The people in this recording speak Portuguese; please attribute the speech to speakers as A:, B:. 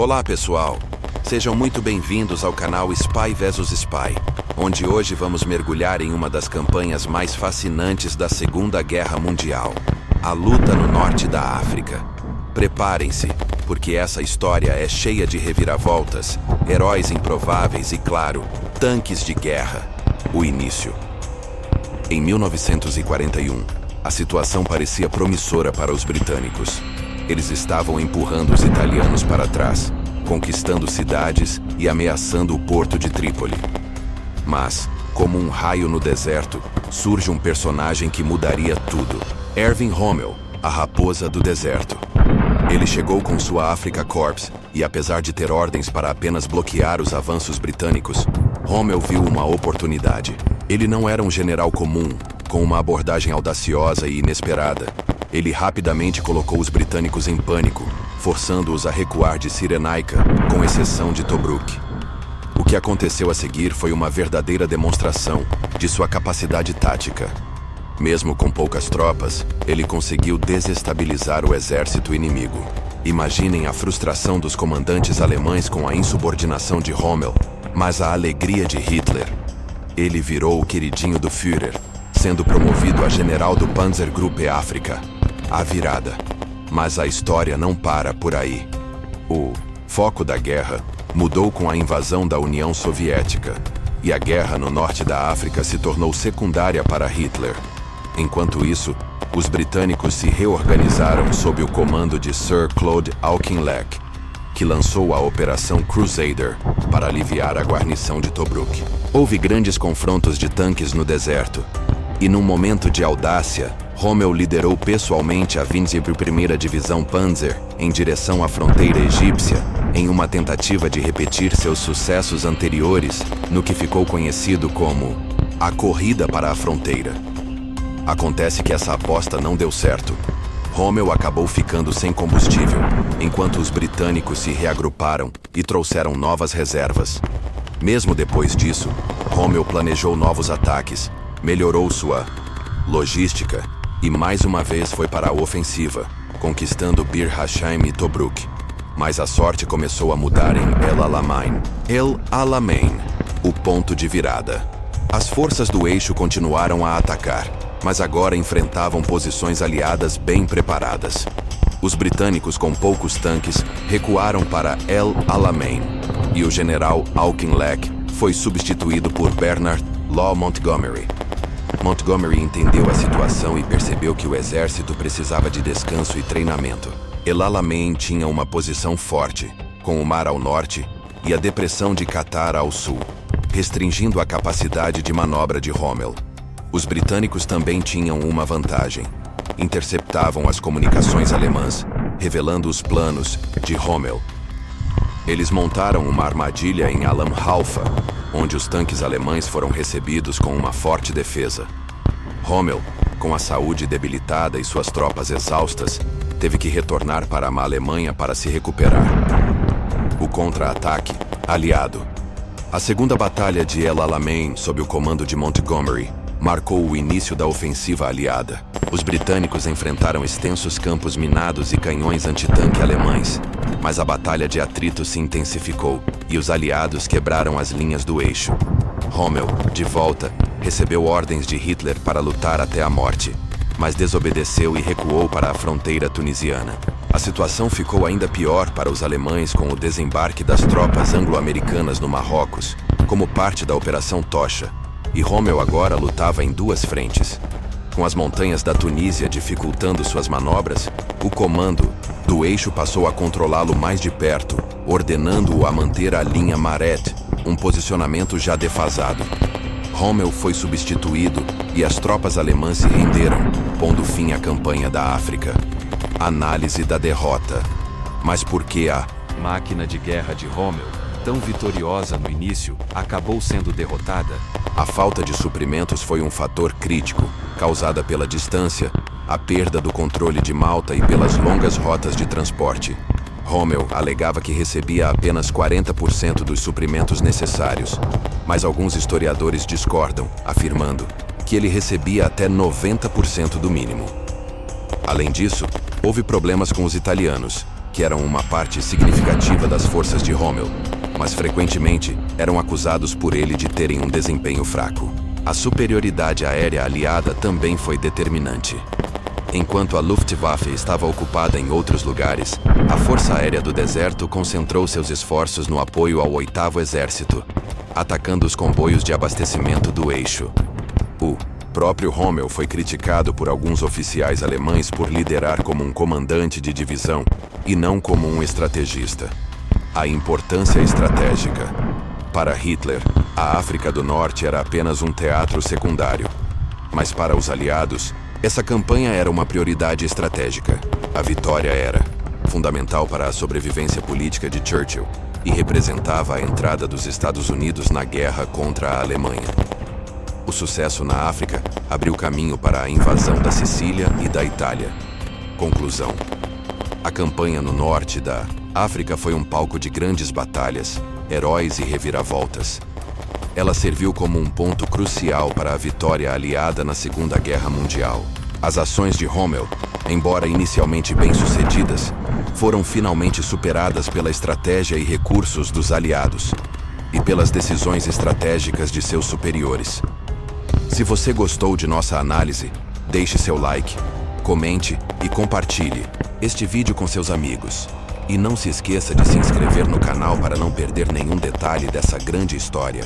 A: Olá pessoal, sejam muito bem-vindos ao canal Spy vs Spy, onde hoje vamos mergulhar em uma das campanhas mais fascinantes da Segunda Guerra Mundial, a luta no norte da África. Preparem-se, porque essa história é cheia de reviravoltas, heróis improváveis e, claro, tanques de guerra. O início. Em 1941, a situação parecia promissora para os britânicos. Eles estavam empurrando os italianos para trás, conquistando cidades e ameaçando o porto de Trípoli. Mas, como um raio no deserto, surge um personagem que mudaria tudo. Erwin Rommel, a raposa do deserto. Ele chegou com sua Afrika Korps e, apesar de ter ordens para apenas bloquear os avanços britânicos, Rommel viu uma oportunidade. Ele não era um general comum, com uma abordagem audaciosa e inesperada. Ele rapidamente colocou os britânicos em pânico, forçando-os a recuar de Cyrenaica, com exceção de Tobruk. O que aconteceu a seguir foi uma verdadeira demonstração de sua capacidade tática. Mesmo com poucas tropas, ele conseguiu desestabilizar o exército inimigo. Imaginem a frustração dos comandantes alemães com a insubordinação de Rommel, mas a alegria de Hitler. Ele virou o queridinho do Führer, sendo promovido a general do Panzergruppe África. A virada. Mas a história não para por aí. O foco da guerra mudou com a invasão da União Soviética, e a guerra no norte da África se tornou secundária para Hitler. Enquanto isso, os britânicos se reorganizaram sob o comando de Sir Claude Auchinleck, que lançou a Operação Crusader para aliviar a guarnição de Tobruk. Houve grandes confrontos de tanques no deserto, e num momento de audácia, Rommel liderou pessoalmente a 21ª Divisão Panzer em direção à fronteira egípcia, em uma tentativa de repetir seus sucessos anteriores no que ficou conhecido como a Corrida para a Fronteira. Acontece que essa aposta não deu certo. Rommel acabou ficando sem combustível, enquanto os britânicos se reagruparam e trouxeram novas reservas. Mesmo depois disso, Rommel planejou novos ataques, melhorou sua logística e mais uma vez foi para a ofensiva, conquistando Bir Hashaim e Tobruk. Mas a sorte começou a mudar em El Alamein. El Alamein, o ponto de virada. As forças do eixo continuaram a atacar, mas agora enfrentavam posições aliadas bem preparadas. Os britânicos, com poucos tanques, recuaram para El Alamein, e o general Auchinleck foi substituído por Bernard Law Montgomery. Montgomery entendeu a situação e percebeu que o exército precisava de descanso e treinamento. El Alamein tinha uma posição forte, com o mar ao norte e a depressão de Qatar ao sul, restringindo a capacidade de manobra de Rommel. Os britânicos também tinham uma vantagem. Interceptavam as comunicações alemãs, revelando os planos de Rommel. Eles montaram uma armadilha em Alam Halfa, onde os tanques alemães foram recebidos com uma forte defesa. Rommel, com a saúde debilitada e suas tropas exaustas, teve que retornar para a Alemanha para se recuperar. O contra-ataque aliado. A segunda batalha de El Alamein, sob o comando de Montgomery, marcou o início da ofensiva aliada. Os britânicos enfrentaram extensos campos minados e canhões antitanque alemães, mas a batalha de atrito se intensificou e os aliados quebraram as linhas do eixo. Rommel, de volta, recebeu ordens de Hitler para lutar até a morte, mas desobedeceu e recuou para a fronteira tunisiana. A situação ficou ainda pior para os alemães com o desembarque das tropas anglo-americanas no Marrocos, como parte da Operação Tocha, e Rommel agora lutava em duas frentes. Com as montanhas da Tunísia dificultando suas manobras, o comando do eixo passou a controlá-lo mais de perto, ordenando-o a manter a linha Maret, um posicionamento já defasado. Rommel foi substituído e as tropas alemãs se renderam, pondo fim à campanha da África. Análise da derrota. Mas por que a máquina de guerra de Rommel, tão vitoriosa no início, acabou sendo derrotada? A falta de suprimentos foi um fator crítico, causada pela distância, a perda do controle de Malta e pelas longas rotas de transporte. Rommel alegava que recebia apenas 40% dos suprimentos necessários, mas alguns historiadores discordam, afirmando que ele recebia até 90% do mínimo. Além disso, houve problemas com os italianos, que eram uma parte significativa das forças de Rommel, mas frequentemente eram acusados por ele de terem um desempenho fraco. A superioridade aérea aliada também foi determinante. Enquanto a Luftwaffe estava ocupada em outros lugares, a Força Aérea do Deserto concentrou seus esforços no apoio ao 8º Exército, atacando os comboios de abastecimento do eixo. O próprio Rommel foi criticado por alguns oficiais alemães por liderar como um comandante de divisão e não como um estrategista. A importância estratégica. Para Hitler, a África do Norte era apenas um teatro secundário. Mas para os aliados, essa campanha era uma prioridade estratégica. A vitória era fundamental para a sobrevivência política de Churchill e representava a entrada dos Estados Unidos na guerra contra a Alemanha. O sucesso na África abriu caminho para a invasão da Sicília e da Itália. Conclusão. A campanha no norte da África foi um palco de grandes batalhas, heróis e reviravoltas. Ela serviu como um ponto crucial para a vitória aliada na Segunda Guerra Mundial. As ações de Rommel, embora inicialmente bem-sucedidas, foram finalmente superadas pela estratégia e recursos dos aliados e pelas decisões estratégicas de seus superiores. Se você gostou de nossa análise, deixe seu like, comente e compartilhe este vídeo com seus amigos. E não se esqueça de se inscrever no canal para não perder nenhum detalhe dessa grande história.